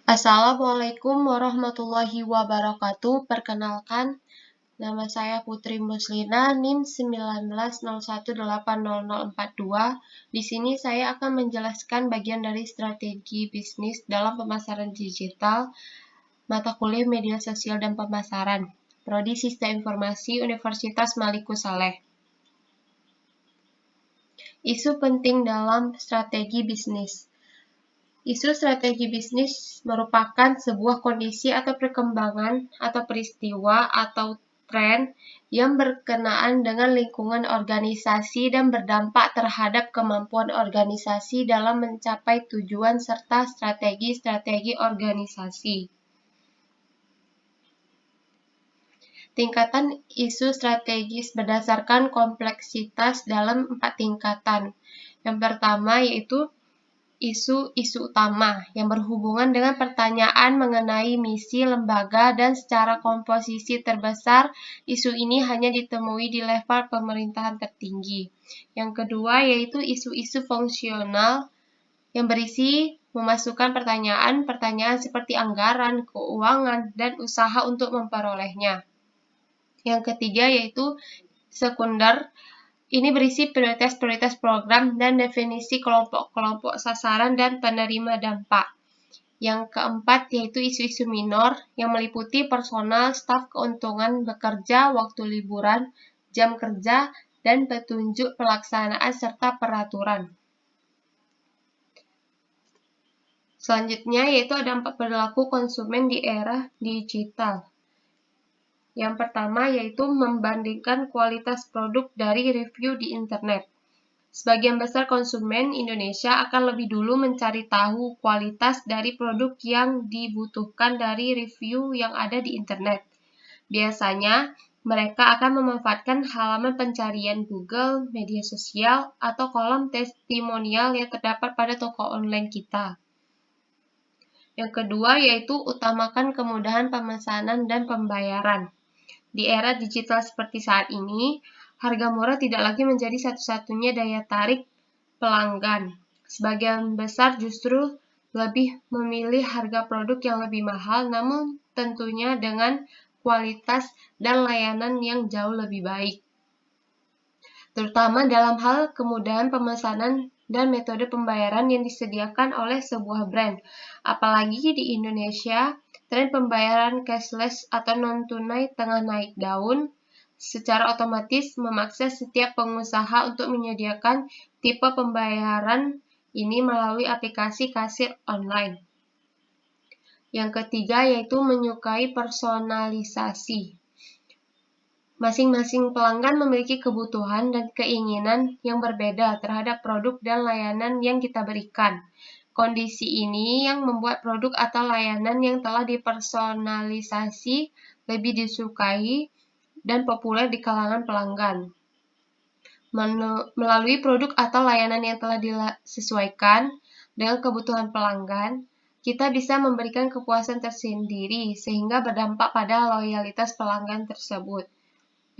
Assalamualaikum warahmatullahi wabarakatuh. Perkenalkan, nama saya Putri Muslina, NIM 1901800042. Di sini saya akan menjelaskan bagian dari strategi bisnis dalam pemasaran digital, mata kuliah media sosial dan pemasaran, Prodi Sistem Informasi Universitas Maliku Saleh. Isu penting dalam strategi bisnis. Isu strategi bisnis merupakan sebuah kondisi atau perkembangan atau peristiwa atau tren yang berkenaan dengan lingkungan organisasi dan berdampak terhadap kemampuan organisasi dalam mencapai tujuan serta strategi-strategi organisasi. Tingkatan isu strategis berdasarkan kompleksitas dalam 4 tingkatan. Yang pertama yaitu isu-isu utama yang berhubungan dengan pertanyaan mengenai misi lembaga dan secara komposisi terbesar, isu ini hanya ditemui di level pemerintahan tertinggi. Yang kedua yaitu isu-isu fungsional yang berisi memasukkan pertanyaan-pertanyaan seperti anggaran, keuangan, dan usaha untuk memperolehnya. Yang ketiga yaitu sekunder. Ini berisi prioritas-prioritas program dan definisi kelompok-kelompok sasaran dan penerima dampak. Yang keempat yaitu isu-isu minor yang meliputi personal, staf, keuntungan bekerja, waktu liburan, jam kerja, dan petunjuk pelaksanaan serta peraturan. Selanjutnya yaitu ada 4 perilaku konsumen di era digital. Yang pertama yaitu membandingkan kualitas produk dari review di internet. Sebagian besar konsumen Indonesia akan lebih dulu mencari tahu kualitas dari produk yang dibutuhkan dari review yang ada di internet. Biasanya, mereka akan memanfaatkan halaman pencarian Google, media sosial, atau kolom testimonial yang terdapat pada toko online kita. Yang kedua yaitu utamakan kemudahan pemesanan dan pembayaran. Di era digital seperti saat ini, harga murah tidak lagi menjadi satu-satunya daya tarik pelanggan. Sebagian besar justru lebih memilih harga produk yang lebih mahal, namun tentunya dengan kualitas dan layanan yang jauh lebih baik. Terutama dalam hal kemudahan pemesanan dan metode pembayaran yang disediakan oleh sebuah brand. Apalagi di Indonesia, tren pembayaran cashless atau non-tunai tengah naik daun, secara otomatis memaksa setiap pengusaha untuk menyediakan tipe pembayaran ini melalui aplikasi kasir online. Yang ketiga yaitu menyukai personalisasi. Masing-masing pelanggan memiliki kebutuhan dan keinginan yang berbeda terhadap produk dan layanan yang kita berikan. Kondisi ini yang membuat produk atau layanan yang telah dipersonalisasi lebih disukai dan populer di kalangan pelanggan. Melalui produk atau layanan yang telah disesuaikan dengan kebutuhan pelanggan, kita bisa memberikan kepuasan tersendiri sehingga berdampak pada loyalitas pelanggan tersebut.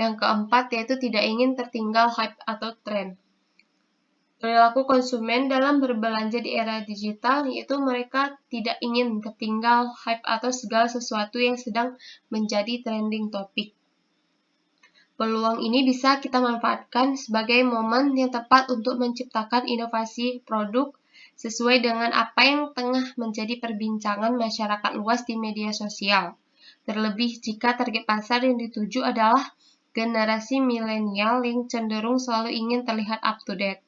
Yang keempat yaitu tidak ingin tertinggal hype atau tren. Perilaku konsumen dalam berbelanja di era digital yaitu mereka tidak ingin tertinggal hype atau segala sesuatu yang sedang menjadi trending topik. Peluang ini bisa kita manfaatkan sebagai momen yang tepat untuk menciptakan inovasi produk sesuai dengan apa yang tengah menjadi perbincangan masyarakat luas di media sosial. Terlebih jika target pasar yang dituju adalah generasi milenial yang cenderung selalu ingin terlihat up to date.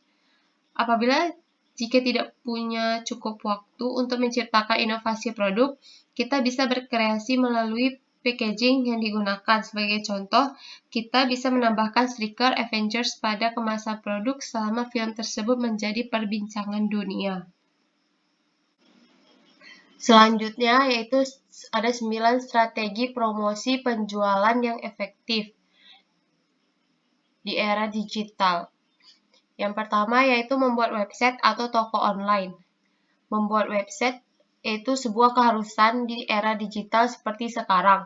Jika tidak punya cukup waktu untuk menciptakan inovasi produk, kita bisa berkreasi melalui packaging yang digunakan. Sebagai contoh, kita bisa menambahkan stiker Avengers pada kemasan produk selama film tersebut menjadi perbincangan dunia. Selanjutnya yaitu ada 9 strategi promosi penjualan yang efektif di era digital. Yang pertama yaitu membuat website atau toko online. Membuat website yaitu sebuah keharusan di era digital seperti sekarang.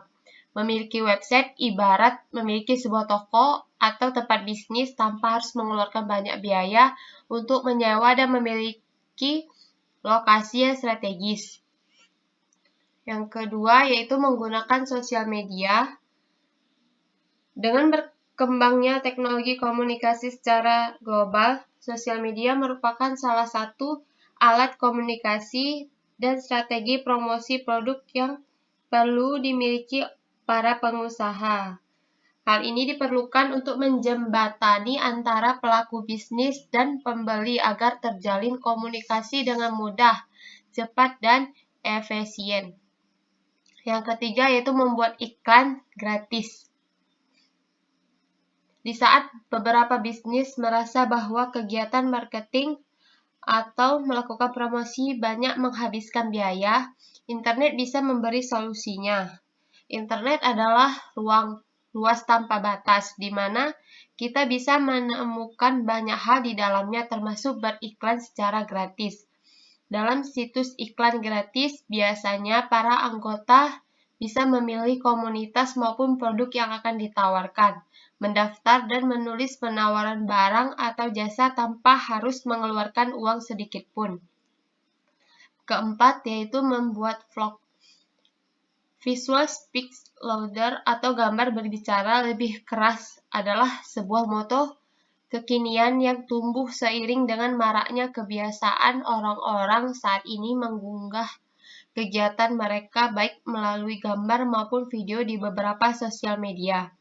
Memiliki website ibarat memiliki sebuah toko atau tempat bisnis tanpa harus mengeluarkan banyak biaya untuk menyewa dan memiliki lokasi yang strategis. Yang kedua yaitu menggunakan sosial media. Dengan berkembangnya teknologi komunikasi secara global, sosial media merupakan salah satu alat komunikasi dan strategi promosi produk yang perlu dimiliki para pengusaha. Hal ini diperlukan untuk menjembatani antara pelaku bisnis dan pembeli agar terjalin komunikasi dengan mudah, cepat, dan efisien. Yang ketiga yaitu membuat iklan gratis. Di saat beberapa bisnis merasa bahwa kegiatan marketing atau melakukan promosi banyak menghabiskan biaya, internet bisa memberi solusinya. Internet adalah ruang luas tanpa batas, di mana kita bisa menemukan banyak hal di dalamnya termasuk beriklan secara gratis. Dalam situs iklan gratis, biasanya para anggota bisa memilih komunitas maupun produk yang akan ditawarkan, mendaftar dan menulis penawaran barang atau jasa tanpa harus mengeluarkan uang sedikit pun. Keempat, yaitu membuat vlog. Visual speaks louder atau gambar berbicara lebih keras adalah sebuah moto kekinian yang tumbuh seiring dengan maraknya kebiasaan orang-orang saat ini mengunggah kegiatan mereka baik melalui gambar maupun video di beberapa sosial media.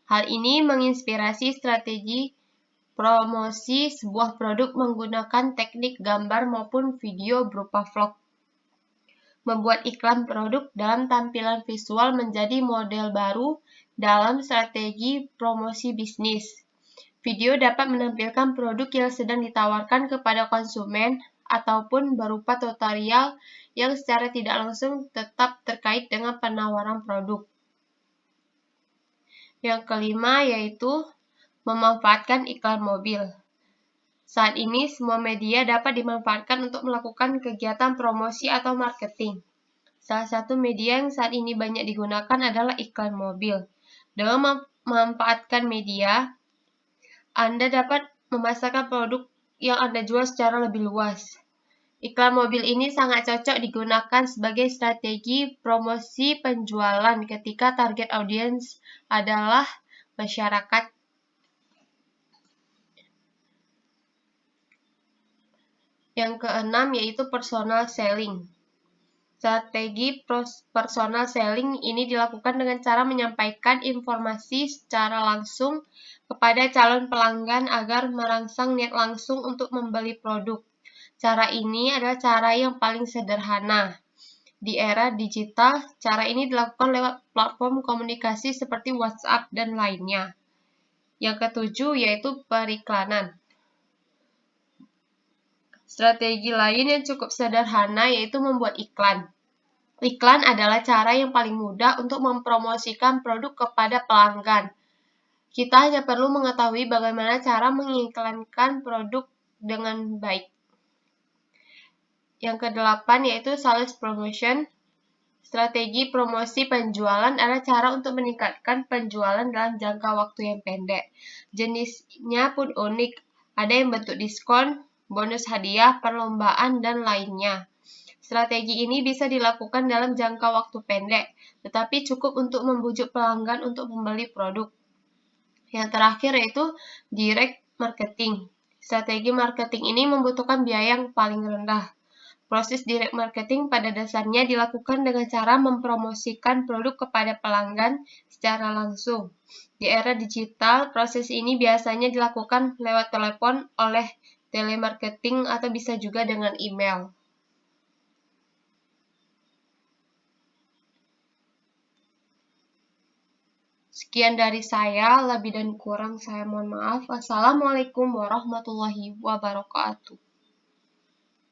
Hal ini menginspirasi strategi promosi sebuah produk menggunakan teknik gambar maupun video berupa vlog. Membuat iklan produk dalam tampilan visual menjadi model baru dalam strategi promosi bisnis. Video dapat menampilkan produk yang sedang ditawarkan kepada konsumen ataupun berupa tutorial yang secara tidak langsung tetap terkait dengan penawaran produk. Yang kelima yaitu memanfaatkan iklan mobil. Saat ini semua media dapat dimanfaatkan untuk melakukan kegiatan promosi atau marketing. Salah satu media yang saat ini banyak digunakan adalah iklan mobil. Dengan memanfaatkan media, Anda dapat memasarkan produk yang Anda jual secara lebih luas. Iklan mobil ini sangat cocok digunakan sebagai strategi promosi penjualan ketika target audiens adalah masyarakat. Yang keenam yaitu personal selling. Strategi personal selling ini dilakukan dengan cara menyampaikan informasi secara langsung kepada calon pelanggan agar merangsang niat langsung untuk membeli produk. Cara ini adalah cara yang paling sederhana. Di era digital, cara ini dilakukan lewat platform komunikasi seperti WhatsApp dan lainnya. Yang ketujuh yaitu periklanan. Strategi lain yang cukup sederhana yaitu membuat iklan. Iklan adalah cara yang paling mudah untuk mempromosikan produk kepada pelanggan. Kita hanya perlu mengetahui bagaimana cara mengiklankan produk dengan baik. Yang kedelapan yaitu sales promotion. Strategi promosi penjualan adalah cara untuk meningkatkan penjualan dalam jangka waktu yang pendek. Jenisnya pun unik, ada yang bentuk diskon, bonus hadiah, perlombaan, dan lainnya. Strategi ini bisa dilakukan dalam jangka waktu pendek, tetapi cukup untuk membujuk pelanggan untuk membeli produk. Yang terakhir yaitu direct marketing. Strategi marketing ini membutuhkan biaya yang paling rendah. Proses direct marketing pada dasarnya dilakukan dengan cara mempromosikan produk kepada pelanggan secara langsung. Di era digital, proses ini biasanya dilakukan lewat telepon oleh telemarketing atau bisa juga dengan email. Sekian dari saya, lebih dan kurang saya mohon maaf. Wassalamualaikum warahmatullahi wabarakatuh.